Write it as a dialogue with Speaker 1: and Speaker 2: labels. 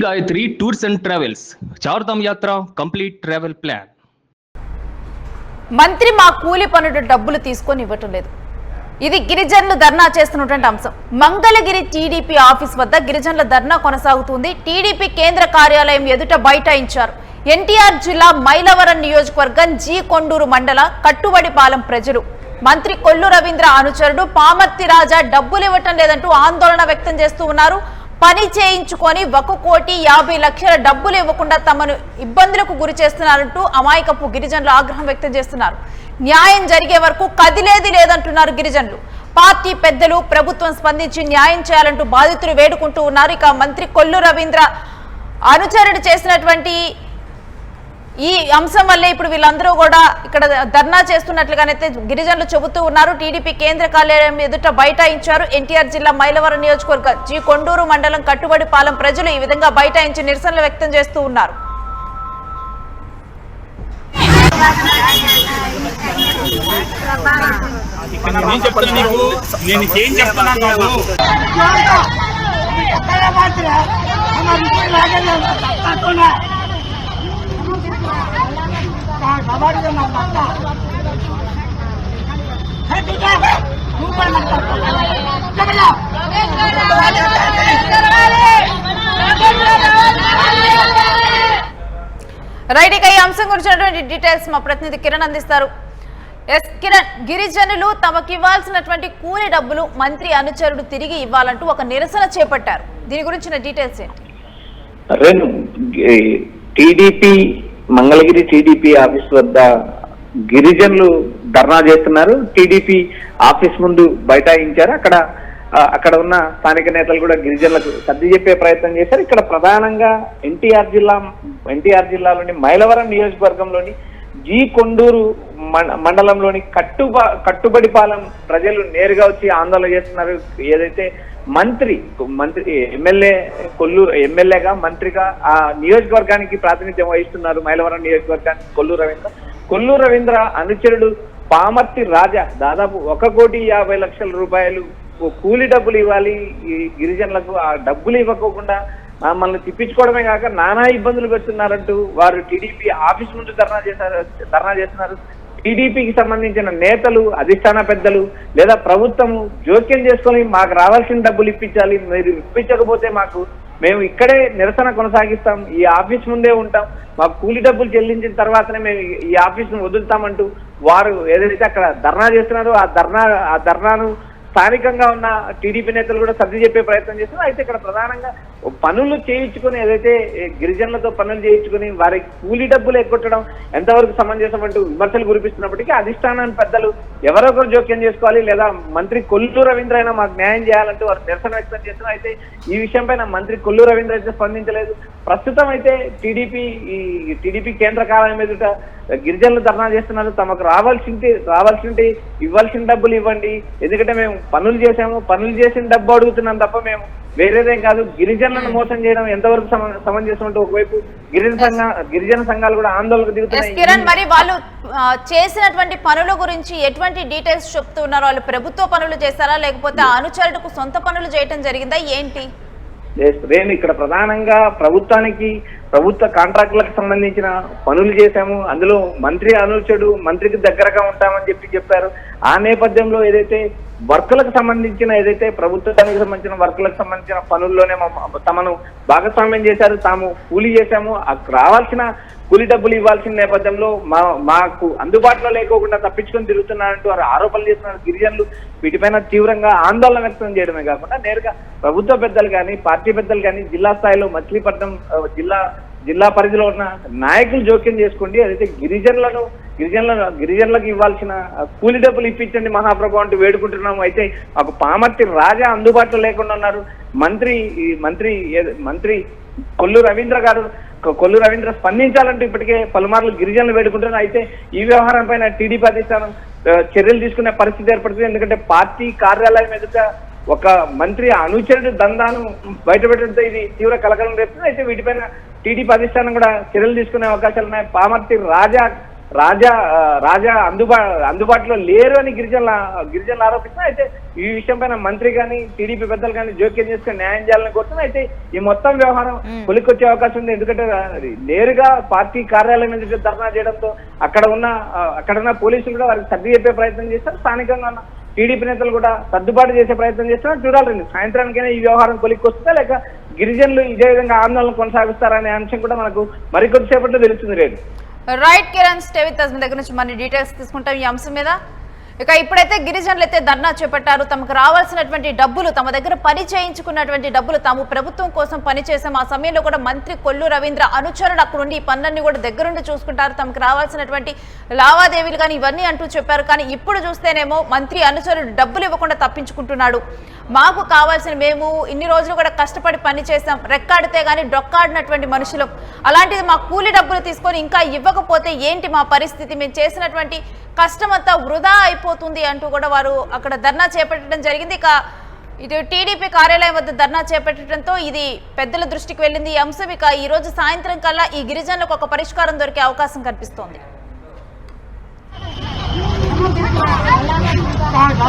Speaker 1: Gayatri tours and travels Chardham यात्रा complete travel plan.
Speaker 2: మంత్రి మా కూలి పనుల డబ్బులు తీసుకొని ఇవ్వటం లేదు. ఇది గిరిజనులు ధర్నా చేస్తున్నటువంటి అంశం. మంగళగిరి టీడీపీ ఆఫీస్ వద్ద గిరిజనుల ధర్నా కొనసాగుతుంది. టీడీపీ కేంద్ర కార్యాలయం ఎదుట బైఠాయించారు. ఎన్టీఆర్ జిల్లా మైలవరం నియోజకవర్గం జి కొండూరు మండల కట్టుబడిపాలెం ప్రజలు మంత్రి కొల్లు రవీంద్ర అనుచరుడు పామర్తి రాజా డబ్బులు ఇవ్వటం లేదంటూ ఆందోళన వ్యక్తం చేస్తూ ఉన్నారు. పని చేయించుకొని 1,50,00,000 డబ్బులు ఇవ్వకుండా తమను ఇబ్బందులకు గురి చేస్తున్నారంటూ అమాయకపు గిరిజనులు ఆగ్రహం వ్యక్తం చేస్తున్నారు. న్యాయం జరిగే వరకు కదిలేది లేదంటున్నారు గిరిజనులు. పార్టీ పెద్దలు ప్రభుత్వం స్పందించి న్యాయం చేయాలంటూ బాధితులు వేడుకుంటూ ఉన్నారు. ఇక మంత్రి కొల్లు రవీంద్ర అనుచరుడు చేసినటువంటి ఈ అంశం వల్లే ఇప్పుడు వీళ్ళందరూ కూడా ఇక్కడ ధర్నా చేస్తున్నట్లుగానైతే గిరిజనులు చెబుతూ ఉన్నారు. టీడీపీ కేంద్ర కార్యాలయం ఎదుట బైఠాయించారు. ఎన్టీఆర్ జిల్లా మైలవరం నియోజకవర్గం జి కొండూరు మండలం కట్టుబడిపాలెం ప్రజలు ఈ విధంగా బైఠాయించి నిరసనలు వ్యక్తం చేస్తూ ఉన్నారు. రైట్, ఇక ఈ అంశం గురించినటువంటి డీటెయిల్స్ మా ప్రతినిధి కిరణ్ అందిస్తారు. ఎస్ కిరణ్, గిరిజనులు తమకు ఇవ్వాల్సినటువంటి కూలి డబ్బులు మంత్రి అనుచరుడు తిరిగి ఇవ్వాలంటూ ఒక నిరసన చేపట్టారు. దీని గురించిన డీటెయిల్స్ ఏంటి?
Speaker 3: టీడీపీ మంగళగిరి టీడీపీ ఆఫీస్ వద్ద గిరిజనులు ధర్నా చేస్తున్నారు. టీడీపీ ఆఫీస్ ముందు బైఠాయించారు. అక్కడ ఉన్న స్థానిక నేతలు కూడా గిరిజనులకు సర్ది చెప్పే ప్రయత్నం చేశారు. ఇక్కడ ప్రధానంగా ఎన్టీఆర్ జిల్లాలోని మైలవరం నియోజకవర్గంలోని జి కొండూరు మండలంలోని కట్టుబడిపాలెం ప్రజలు నేరుగా వచ్చి ఆందోళన చేస్తున్నారు. ఏదైతే మంత్రి ఎమ్మెల్యేగా మంత్రిగా ఆ నియోజకవర్గానికి ప్రాతినిధ్యం వహిస్తున్నారు మైలవరం నియోజకవర్గానికి కొల్లు రవీంద్ర అనుచరుడు పామర్తి రాజా దాదాపు 1,50,00,000 రూపాయలు కూలి డబ్బులు ఇవ్వాలి ఈ గిరిజనులకు. ఆ డబ్బులు ఇవ్వకోకుండా మమ్మల్ని తిప్పించుకోవడమే కాక నానా ఇబ్బందులు పెడుతున్నారంటూ వారు టీడీపీ ఆఫీస్ ముందు ధర్నా చేస్తున్నారు. టీడీపీకి సంబంధించిన నేతలు, అధిష్టాన పెద్దలు లేదా ప్రభుత్వము జోక్యం చేసుకొని మాకు రావాల్సిన డబ్బులు ఇప్పించాలి, మీరు ఇప్పించకపోతే మేము ఇక్కడే నిరసన కొనసాగిస్తాం, ఈ ఆఫీస్ ముందే ఉంటాం, మాకు కూలి డబ్బులు చెల్లించిన తర్వాతనే మేము ఈ ఆఫీస్ను వదులుతామంటూ వారు ఏదైతే అక్కడ ధర్నా చేస్తున్నారో ఆ ధర్నాను స్థానికంగా ఉన్న టీడీపీ నేతలు కూడా సర్ది చెప్పే ప్రయత్నం చేస్తున్నారు. అయితే ఇక్కడ ప్రధానంగా పనులు చేయించుకుని ఏదైతే గిరిజనులతో పనులు చేయించుకుని వారికి కూలీ డబ్బులు ఎగ్గొట్టడం ఎంతవరకు సమంజసం అంటూ విమర్శలు కురిపిస్తున్నప్పటికీ అధిష్టానాన్ని పెద్దలు ఎవరొకరు జోక్యం చేసుకోవాలి లేదా మంత్రి కొల్లు రవీంద్ర అయినా మాకు న్యాయం చేయాలంటూ వారు నిరసన వ్యక్తం చేస్తున్నారు. అయితే ఈ విషయంపై మంత్రి కొల్లు రవీంద్ర అయితే స్పందించలేదు. ప్రస్తుతం అయితే టీడీపీ కేంద్ర కార్యాలయం ఎదుట గిరిజనులు ధర్నా చేస్తున్నారు. తమకు రావాల్సింటి ఇవ్వాల్సిన డబ్బులు ఇవ్వండి, ఎందుకంటే మేము పనులు చేసిన డబ్బు అడుగుతున్నాం తప్ప మేము వేరేదేం కాదు. గిరిజనులను మోసం చేయడం ఎంతవరకు సమంజసం అంటూ ఒకవైపు గిరిజన సంఘాలు కూడా ఆందోళనకు దిగుతున్నాయి.
Speaker 2: కిరణ్, మరి వాళ్ళు చేసినటువంటి పనుల గురించి ఎటువంటి డీటెయిల్స్ చెప్తున్నారు? వాళ్ళు ప్రభుత్వ పనులు చేస్తారా లేకపోతే అనుచరులకు సొంత పనులు చేయటం జరిగిందా ఏంటి?
Speaker 3: ఇక్కడ ప్రధానంగా ప్రభుత్వ కాంట్రాక్టులకు సంబంధించిన పనులు చేశాము, అందులో మంత్రికి దగ్గరగా ఉంటామని చెప్పారు. ఆ నేపథ్యంలో ఏదైతే వర్కులకు సంబంధించిన ప్రభుత్వానికి సంబంధించిన వర్కులకు సంబంధించిన పనుల్లోనే తమను భాగస్వామ్యం చేశారు, తాము కూలీ చేశాము, రావాల్సిన కూలీ డబ్బులు ఇవ్వాల్సిన నేపథ్యంలో మాకు అందుబాటులో లేకోకుండా తప్పించుకొని తిరుగుతున్నారంటూ వారు ఆరోపణలు చేస్తున్నారు. గిరిజనులు వీటిపైన తీవ్రంగా ఆందోళన వ్యక్తం చేయడమే కాకుండా నేరుగా ప్రభుత్వ పెద్దలు కానీ పార్టీ పెద్దలు కానీ జిల్లా స్థాయిలో మచిలీపట్నం జిల్లా పరిధిలో ఉన్న నాయకులు జోక్యం చేసుకోండి, అదైతే గిరిజనులకు ఇవ్వాల్సిన కూలి డబ్బులు ఇప్పించండి మహాప్రభు అంటూ వేడుకుంటున్నాము. అయితే మాకు పామర్తి రాజా అందుబాటులో లేకుండా ఉన్నారు. మంత్రి కొల్లు రవీంద్ర స్పందించాలంటూ ఇప్పటికే పలుమార్లు గిరిజనులు వేడుకుంటున్నారు. అయితే ఈ వ్యవహారం పైన టీడీపీ అధిష్టానం చర్యలు తీసుకునే పరిస్థితి ఏర్పడుతుంది. ఎందుకంటే పార్టీ కార్యాలయం ఎదుట ఒక మంత్రి అనుచరుడు దందాను బయటపెట్టడంతో ఇది తీవ్ర కలకలం రేపుతుంది. అయితే వీటిపైన టీడీపీ అధిష్టానం కూడా చర్యలు తీసుకునే అవకాశాలు ఉన్నాయి. పామర్తి రాజా రాజా అందుబాటులో లేరు అని గిరిజనులు ఆరోపిస్తున్నారు. అయితే ఈ విషయం పైన మంత్రి కానీ టీడీపీ పెద్దలు కానీ జోక్యం చేసుకుని న్యాయం చేయాలని కోరుతున్నారు. అయితే ఈ మొత్తం వ్యవహారం కొలికొచ్చే అవకాశం ఉంది. ఎందుకంటే నేరుగా పార్టీ కార్యాలయం ఎదుట ధర్నా చేయడంతో అక్కడ ఉన్న పోలీసులు కూడా వారికి సర్ది చెప్పే ప్రయత్నం చేస్తారు. స్థానికంగా ఉన్న టీడీపీ నేతలు కూడా సర్దుబాటు చేసే ప్రయత్నం చేస్తున్నారు. చూడాలండి సాయంత్రానికైనా ఈ వ్యవహారం కొలిక్కొస్తుందా లేక గిరిజనులు ఇదే విధంగా ఆందోళన కొనసాగిస్తారనే అంశం కూడా మనకు మరికొద్దిసేపట్లో తెలుస్తుంది. రేపు
Speaker 2: right Kiran, stay with us. మీ దగ్గర నుంచి మన డీటెయిల్స్ తీసుకుంటాం ఈ అంశం మీద. ఇక ఇప్పుడైతే గిరిజనులు అయితే ధర్నా చేపట్టారు. తమకు రావాల్సినటువంటి డబ్బులు, తమ దగ్గర పని చేయించుకున్నటువంటి డబ్బులు, తాము ప్రభుత్వం కోసం పనిచేసాం. ఆ సమయంలో కూడా మంత్రి కొల్లు రవీంద్ర అనుచరుడు అక్కడ ఉండి ఈ పనులన్నీ కూడా దగ్గరుండి చూసుకుంటారు. తమకు రావాల్సినటువంటి లావాదేవీలు కానీ ఇవన్నీ అంటూ చెప్పారు. కానీ ఇప్పుడు చూస్తేనేమో మంత్రి అనుచరుడు డబ్బులు ఇవ్వకుండా తప్పించుకుంటున్నాడు. మాకు కావాల్సిన, మేము ఇన్ని రోజులు కూడా కష్టపడి పని చేసాం, రెక్కాడితే కానీ డొక్కాడినటువంటి మనుషులు, అలాంటిది మా కూలి డబ్బులు తీసుకొని ఇంకా ఇవ్వకపోతే ఏంటి మా పరిస్థితి, మేము చేసినటువంటి కష్టమంతా వృధా అయిపోతుంది అంటూ కూడా వారు అక్కడ ధర్నా చేపట్టడం జరిగింది. ఇక ఇటు టీడీపీ కార్యాలయం వద్ద ధర్నా చేపట్టడంతో ఇది పెద్దల దృష్టికి వెళ్ళింది ఈ అంశం. ఇక ఈ రోజు సాయంత్రం కల్లా ఈ గిరిజనులకు ఒక పరిష్కారం దొరికే అవకాశం కనిపిస్తోంది.